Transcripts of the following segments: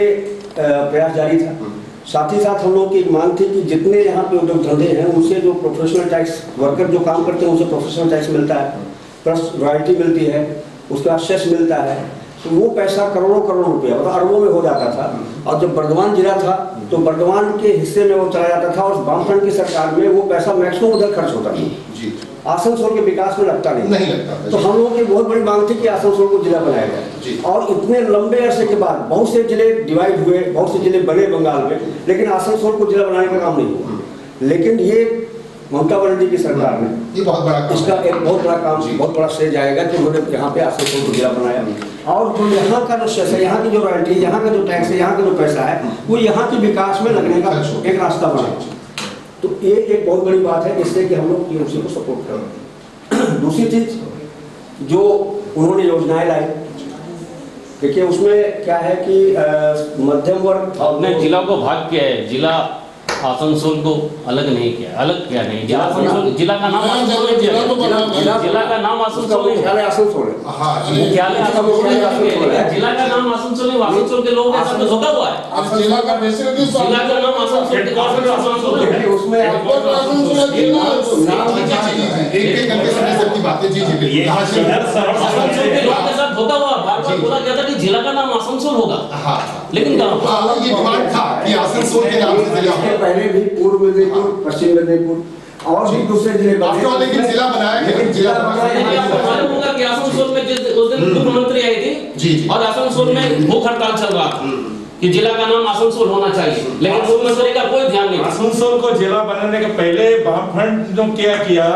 प्रयास जारी था। साथ ही साथ हम लोगों की एक मांग थी कि जितने यहाँ पे उद्योग धंधे हैं उनसे जो प्रोफेशनल टैक्स वर्कर जो काम करते हैं उनसे प्रोफेशनल टैक्स मिलता है, प्लस रॉयल्टी मिलती है, उसके बाद सेस मिलता है, तो वो पैसा करोड़ों करोड़ों रुपया मतलब अरबों में हो जाता था। और जब बर्दवान जिला था तो बर्दवान के हिस्से में वो चला जाता था और वामफ्रंट की सरकार में वो पैसा मैक्सिमम उधर खर्च होता था, आसनसोल के विकास में लगता नहीं लगता। तो हम लोगों की बहुत बड़ी मांग थी कि आसनसोल को जिला बनाया जाए। और इतने लंबे अरसे के बाद बहुत से जिले डिवाइड हुए, बहुत से जिले बने बंगाल में, लेकिन आसनसोल को जिला बनाने का काम नहीं हुआ। लेकिन ये ममता बनर्जी की सरकार ने ये बहुत बड़ा काम इसका एक बहुत बड़ा काम, बहुत बड़ा श्रेय जाएगा कि उन्होंने यहाँ पे आसनसोल को जिला बनाया। और जो यहाँ का जो सेस है, यहाँ की जो रॉयल्टी, यहाँ का जो टैक्स है, यहाँ का जो पैसा है, वो यहाँ के विकास में लगने का एक रास्ता बना। तो ये एक बहुत बड़ी बात है, इसलिए कि हम लोग टीएमसी को सपोर्ट करें। दूसरी चीज जो उन्होंने योजनाएं लाई, देखिए उसमें क्या है कि मध्यम वर्ग आपने जिला को भाग किया है, जिला आसनसोल को अलग नहीं किया, अलग क्या नहीं, जिला आसनसोल, जिला का नाम आसनसोल नहीं किया, जिला का नाम आसनसोल नहीं, मुख्यालय आसनसोल है। मुख्यालय आसनसोल है, जिला का नाम आसनसोल है। आसनसोल के लोगों के साथ धोखा हुआ है। अब जिला का फैसिलिटी जिला का नाम आसनसोल के आसनसोल है, उसमें एक घंटे समय सबकी बातें जी जी आसनसोल के लोगों के साथ धोखा हुआ। बार-बार बोला गया था कि जिला का नाम आसनसोल होगा, लेकिन कहाँ ये डिमांड था कि आसनसोल के नाम से जिला हो। पहले भी पूर्व मेदिनीपुर, पश्चिम मेदिनीपुर और भी दूसरे जिले बने, लेकिन जिला बनाया, लेकिन जिला आपको मालूम होगा कि आसनसोल में उस दिन मुख्यमंत्री आई थी और आसनसोल में भूख हड़ताल चल रहा था कि जिला का नाम आसनसोल होना चाहिए, लेकिन मुख्यमंत्री का कोई ध्यान नहीं। आसनसोल को जिला बनाने के पहले वामफ्रंट ने क्या किया,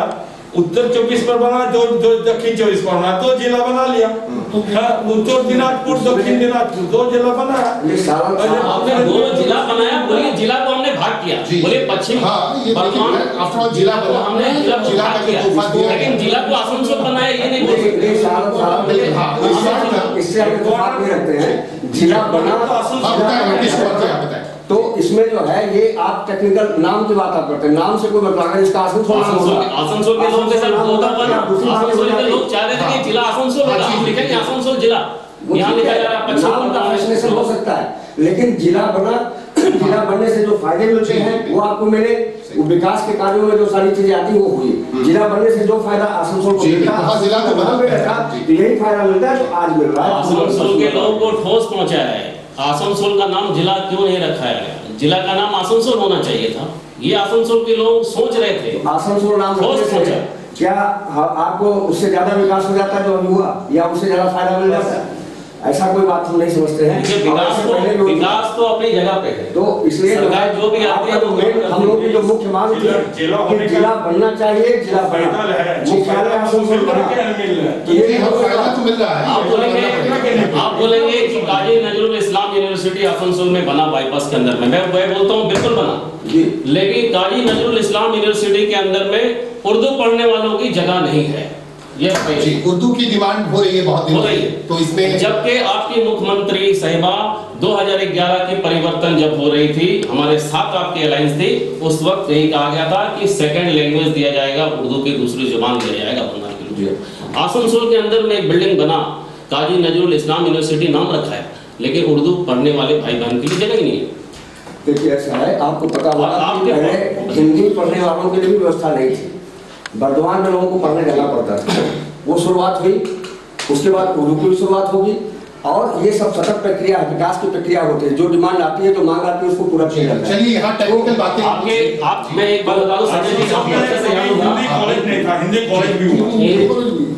उत्तर 24 परगना जो दक्षिण 24 परगना तो जिला बना लिया। उत्तर दिनाजपुर, दक्षिण दिनाजपुर दो जिला बना। आपने दो जिला बनाया, बोलिए जिला को हमने भाग किया, बोले पश्चिम बर्दवान जिला को हमने जिला को भाग किया, लेकिन जिला को आसनसोल बनाया ये नहीं बोल सकते। इससे हम इत्तेफाक नहीं रखते हैं, जिला बना तो इसमें जो है ये आप टेक्निकल नाम की बात आप करते हैं, नाम से कोई मतलब नहीं। इसका आसनसोल आसनसोल के लोगों के साथ धोखा बना। आसनसोल के लोग चाह रहे थे कि जिला आसनसोल होगा, हम लिखेंगे आसनसोल जिला, यहाँ लिखा जा रहा है नाम का फैसिनेशन हो सकता है, लेकिन जिला बना, जिला बनने से जो फायदे मिलते हैं वो आपको मिले, वो विकास के कार्यों में जो सारी चीजें आती वो हुई। जिला बनने से जो फायदा आसनसोल को मिलता है, यही फायदा मिलता है जो आज मिल रहा है। आसनसोल के लोगों को ठोस पहुंचा है। आसनसोल का नाम जिला क्यों नहीं रखा है? जिला का नाम आसनसोल होना चाहिए था, ये आसनसोल के लोग सोच रहे थे। आसनसोल नाम क्या आपको उससे ज्यादा विकास हो जाता है जो अभी हुआ, या उससे ज्यादा फायदा मिल जाता है? ऐसा कोई बात हम नहीं समझते हैं। विकास तो अपनी जगह पे है, तो इसलिए जो भी आती है हम लोग की जो मुख्य मांग थी कि जिला बनना चाहिए, जिला बना, मुख्यालय आसनसोल बना, तो मिल रहा है। आप बोलेंगे कि काजी नजरुल इस्लाम यूनिवर्सिटी आसनसोल में बना, बाईपास के अंदर में, मैं बोलता हूँ बिल्कुल बना, लेकिन काजी नजरुल इस्लाम यूनिवर्सिटी के अंदर में उर्दू पढ़ने वालों की जगह नहीं है। ये उर्दू की डिमांड हो रही है बहुत दिनों से, तो इसमें जबकि आपकी मुख्यमंत्री साहिबा 2011 की परिवर्तन जब हो रही थी, हमारे साथ आपकी अलायंस थी, उस वक्त यही कहा गया था कि सेकंड लैंग्वेज दिया जाएगा, उर्दू की दूसरी जुबान दिया जाएगा बंगाल के लोग। आसनसोल के अंदर में एक बिल्डिंग बना, काजी नजरुल इस्लाम यूनिवर्सिटी नाम रखा है, लेकिन उर्दू पढ़ने वाले भाई बहन के लिए जगह ही नहीं है। देखिए ऐसा है, आपको पता होगा कि पहले हिंदी पढ़ने वालों के लिए भी व्यवस्था नहीं थी, बर्दवान में लोगों को पढ़ने जाना पड़ता था। वो शुरुआत हुई, उसके बाद उर्दू की शुरुआत होगी, और ये सब सतत प्रक्रिया है, विकास की प्रक्रिया होती है। जो डिमांड आती है, जो मांग आती है, उसको पूरा किया जाता है। चलिए यहाँ टेक्निकल बातें आप मैं एक बात बता दूं, संजय जी हिंदी कॉलेज नहीं था, हिंदी कॉलेज भी हुआ,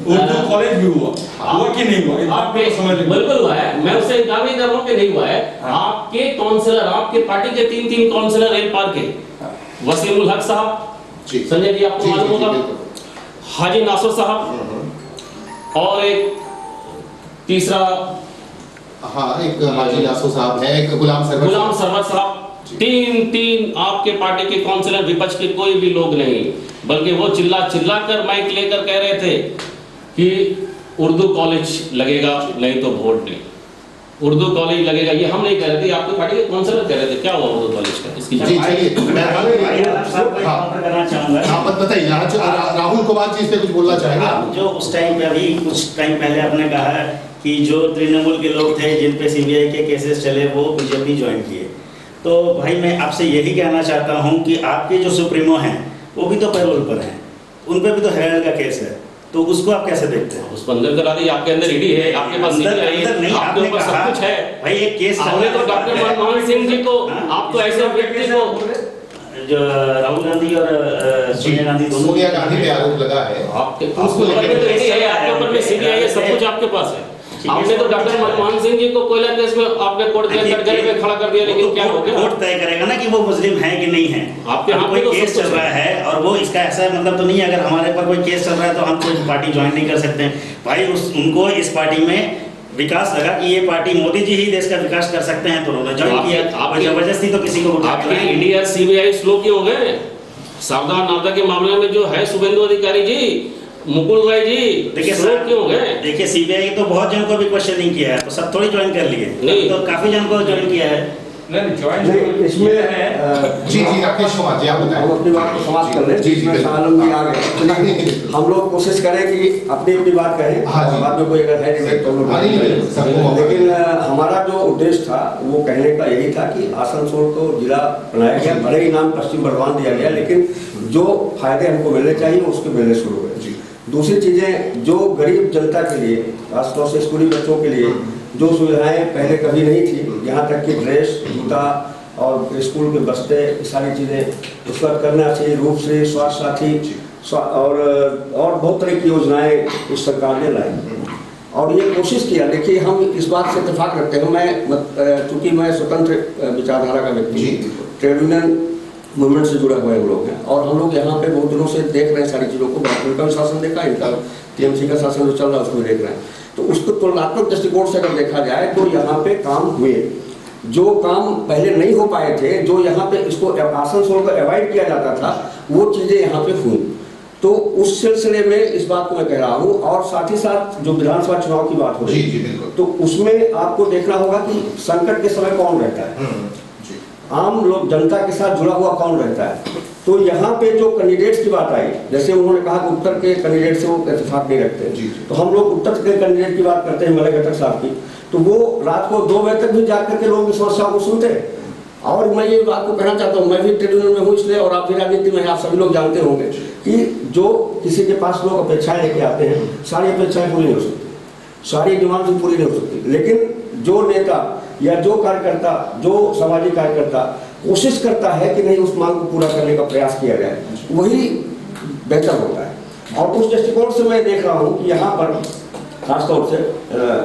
उर्दू कॉलेज भी हुआ कि नहीं हुआ? आपके समझ बिल्कुल हुआ है, मैं उससे इनकार नहीं कर रहा हूँ कि नहीं हुआ है। आपके काउंसलर, आपके पार्टी के 3 काउंसलर एल पार के, वसीमुल हक साहब, संजय जी आपको मालूम होगा, हाजी नासर साहब, और एक तीसरा एक हाजी नासर साहब है, एक गुलाम सरवर साहब, 3 आपके पार्टी के काउंसलर, विपक्ष के कोई भी लोग नहीं, बल्कि वो चिल्ला कर माइक लेकर कह रहे थे कि उर्दू कॉलेज लगेगा, नहीं तो वोट नहीं। उर्दू कॉलेज लगेगा, ये हम नहीं कह रहे थे, आपके पार्टी के काउंसलर कह रहे थे। क्या हुआ उर्दू कॉलेज का? इसकी बताइए, राहुल कुमार जी इस पे कुछ बोलना चाहेंगे? जो उस टाइम पे, अभी कुछ टाइम पहले आपने कहा है कि जो तृणमूल के लोग थे जिन पे सीबीआई के केसेस चले वो बीजेपी ज्वाइन किए। तो भाई मैं आपसे यही कहना चाहता हूँ कि आपके जो सुप्रीमो हैं वो भी तो पैरोल पर हैं, उन पे भी तो हेराल्ड का केस है, तो उसको आप कैसे देखते हैं? उस पर अंदर करा दी, आपके अंदर ईडी है, आपके पास अंदर नहीं, आपके ऊपर सब कुछ है भाई। एक केस आपने तो डॉक्टर मनमोहन सिंह जी को, आप तो ऐसे व्यक्ति को जो राहुल गांधी और सोनिया गांधी दोनों, सोनिया गांधी पे आरोप लगा है, आपके ऊपर में तो ईडी है, आपके ऊपर में सीबीआई है, सब कुछ आपके पास है। आपने तो डॉक्टर मनमोहन सिंह जी को कोयला केस में आपने कोर्ट के कटघरे में खड़ा कर दिया, लेकिन क्या हो गया? कोर्ट तय करेगा ना कि वो मुस्लिम है कि नहीं है। आपके हाथ में कोई तो केस सब चल कुछ रहा है और वो इसका ऐसा मतलब तो नहीं है अगर हमारे पर कोई केस चल रहा है तो हम कोई पार्टी ज्वाइन नहीं कर सकते भाई। उनको इस पार्टी में विकास लगा कि ये पार्टी मोदी जी ही देश का विकास कर सकते हैं तो उन्होंने ज्वाइन किया। आप जबरदस्ती तो किसी को आपके इंडिया सीबीआई स्लो क्यों हो गए? सावधान नावदा के मामले में जो है शुभेंदु अधिकारी जी, मुकुल राय जी, देखिए स्लो क्यों हो गए? देखिए सीबीआई तो बहुत जन को भी क्वेश्चन नहीं किया है, तो सब थोड़ी ज्वाइन कर लिए, नहीं तो काफी जन को ज्वाइन किया है। नहीं ज्वाइन नहीं, इसमें जी जी राकेश कुमार जी आप हम बताएं। अपनी बात को समाप्त कर लें। जी, जी, इसमें बिल्कुल। आलम जी आ गए, हम लोग कोशिश करें कि अपनी बात करें, हाँ जी। बाद में कोई अगर है डिबेट तो हम लोग हाँ, नहीं, बिल्कुल, सबको मौका लेकिन हमारा जो उद्देश्य था वो कहने का यही था कि आसनसोल को जिला बनाया गया, भले ही नाम पश्चिम बर्धमान दिया गया, लेकिन जो फायदे हमको मिलने चाहिए उसके मिलने शुरू हुए। दूसरी चीजें जो गरीब जनता के लिए, खासतौर से स्कूली बच्चों के लिए जो सुविधाएं पहले कभी नहीं थी, यहाँ तक कि ड्रेस, जूता और स्कूल के बस्ते, सारी चीज़ें उस वक्त करना चाहिए। रूप से स्वास्थ्य साथी और बहुत तरह की योजनाएं इस सरकार ने लाई और ये कोशिश किया। देखिए हम इस बात से इत्तेफाक रखते हैं, मैं चूँकि मैं स्वतंत्र विचारधारा का व्यक्ति हूँ, ट्रेड यूनियन मूवमेंट से जुड़ा हुआ हम लोग हैं और हम लोग यहाँ पे बहुत दिनों से देख रहे हैं सारी चीज़ों को। उनका भी शासन देखा, इनका टीएमसी का शासन जो चल रहा है उसको देख रहे हैं। तो उसको तुलनात्मक दृष्टिकोण से अगर देखा जाए तो यहाँ पे काम हुए, जो काम पहले नहीं हो पाए थे, जो यहाँ पे इसको आसनसोल को अवॉइड किया जाता था, वो चीज़ें यहाँ पे हुई। तो उस सिलसिले में इस बात को मैं कह रहा हूँ। और साथ ही साथ जो विधानसभा चुनाव की बात हो रही है, तो उसमें आपको देखना होगा कि संकट के समय कौन रहता है, आम लोग जनता के साथ जुड़ा हुआ कौन रहता है। तो यहाँ पे जो कैंडिडेट्स की बात आई, जैसे उन्होंने कहा कि उत्तर के कैंडिडेट से वो इत्तेफाक नहीं रखते, तो हम लोग उत्तर के कैंडिडेट की बात करते हैं, मलय घटक साहब की, तो वो रात को 2 बजे तक भी जाग करके लोगों की समस्याओं को सुनते। और मैं ये बात को कहना चाहता हूँ, मैं भी ट्रेड यूनियन में हूँ इसलिए, और आप भी राजनीति में, आप सभी लोग जानते होंगे कि जो किसी के पास लोग अपेक्षाएं लेके आते हैं, सारी अपेक्षाएं पूरी नहीं हो सकती, सारी डिमांड भी पूरी नहीं हो सकती। लेकिन जो नेता या जो कार्यकर्ता, जो सामाजिक कार्यकर्ता कोशिश करता है कि नहीं उस मांग को पूरा करने का प्रयास किया जाए, वही बेहतर होता है। और उस दृष्टिकोण से मैं देख रहा हूँ कि यहाँ पर खासतौर से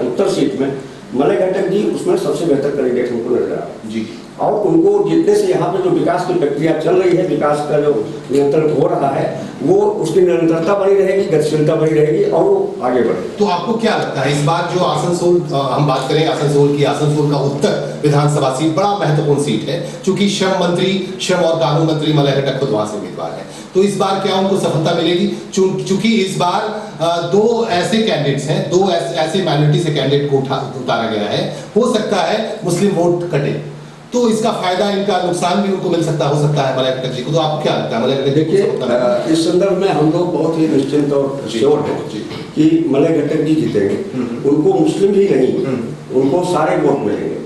उत्तर सीट में मलय घटक जी उसमें सबसे बेहतर कैंडिडेट हमको नजर आ रहा है जी। और उनको जितने से यहाँ पे जो विकास की प्रक्रिया चल रही है, विकास का जो नियंत्रण हो रहा है, वो उसकी निरंतरता बनी रहेगी, गतिशीलता बनी रहेगी और वो आगे बढ़ेगी। तो आपको क्या लगता है इस बार जो आसनसोल, हम बात करें आसनसोल की, आसनसोल का उत्तर विधानसभा सीट बड़ा महत्वपूर्ण सीट है, क्योंकि श्रम और कानून मंत्री मलय घटक खुद वहां से उम्मीदवार है, तो इस बार क्या उनको सफलता मिलेगी? चूंकि इस बार 2 ऐसे कैंडिडेट्स हैं, 2 ऐसे माइनॉरिटी से कैंडिडेट को उतारा गया है, हो सकता है मुस्लिम वोट कटे, तो इसका फायदा, इनका नुकसान भी उनको मिल सकता हो सकता है मलय घटक जी को। तो आपको क्या लगता है मलय घटक? देखिए इस संदर्भ में हम लोग बहुत ही निश्चिंत और श्योर हैं कि मलय घटक जी जीतेंगे। उनको मुस्लिम ही नहीं, उनको सारे वोट मिलेंगे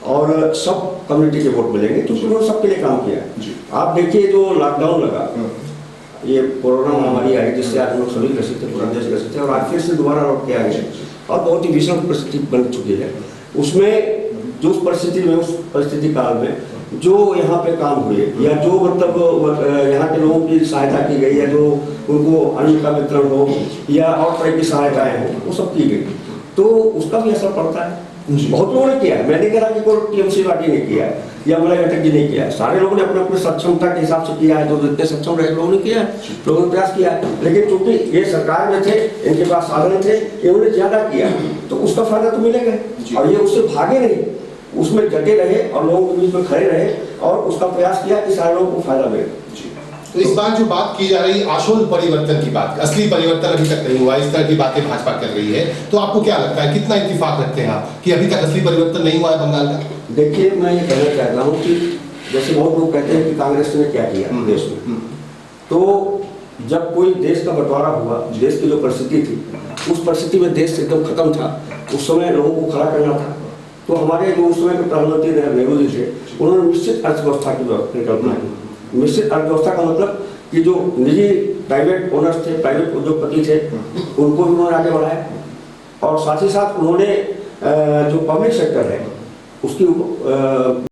और सब कम्युनिटी के वोट मिलेंगे, क्योंकि उन्होंने सबके लिए काम किया। आप देखिए जो लॉकडाउन लगा, ये कोरोना महामारी आई जिससे आज लोग सभी ग्रसित थे, पूरा देश ग्रसित थे, और आज फिर से दोबारा लौट के आ गए और बहुत ही भीषण परिस्थिति बन चुकी है। उसमें जो उस परिस्थिति काल में जो यहाँ पे काम हुए या जो मतलब यहाँ के लोगों की सहायता की गई, या जो उनको अन्न का वितरण हो या और तरह की सहायताएं हो, वो सब की गई, तो उसका भी असर पड़ता है। बहुत लोगों ने किया है, मैं नहीं कह रहा कि कोई टीएमसी पार्टी ने किया है या मलय घटक जी ने किया है, सारे लोगों ने अपने अपने सक्षमता के हिसाब से किया है, जो जितने सक्षम रहे लोगों ने किया है, लोगों ने प्रयास किया है। लेकिन चूंकि ये सरकार में थे, इनके पास साधन थे, इन्होंने ज्यादा किया, तो उसका फायदा तो मिलेगा। और ये उससे भागे नहीं, उसमें डटे रहे और लोगों के बीच में खड़े रहे और उसका प्रयास किया कि सारे लोगों को फायदा मिले। तो इस बार जो बात की जा रही आशुल परिवर्तन की बात, असली परिवर्तन अभी तक नहीं हुआ, इस तरह की बातें भाजपा कर रही है, तो आपको क्या लगता है, कितना इत्तेफाक रखते हैं आप कि अभी तक असली परिवर्तन नहीं हुआ है बंगाल का? देखिए मैं ये कहना चाहता हूँ कि जैसे बहुत लोग कहते हैं कि कांग्रेस ने क्या किया देश में, तो जब कोई देश का बंटवारा हुआ, देश की जो परिस्थिति थी, उस परिस्थिति में देश एकदम खत्म था, उस समय लोगों को खड़ा करना था। तो हमारे जो उस समय के प्रधानमंत्री नेहरू जी थे, उन्होंने निश्चित अर्थव्यवस्था की परिकल्पना की। निश्चित अर्थव्यवस्था का मतलब कि जो निजी प्राइवेट ओनर्स थे, प्राइवेट उद्योगपति थे, उनको भी उन्होंने आगे बढ़ाया, और साथ ही साथ उन्होंने जो पब्लिक सेक्टर है उसकी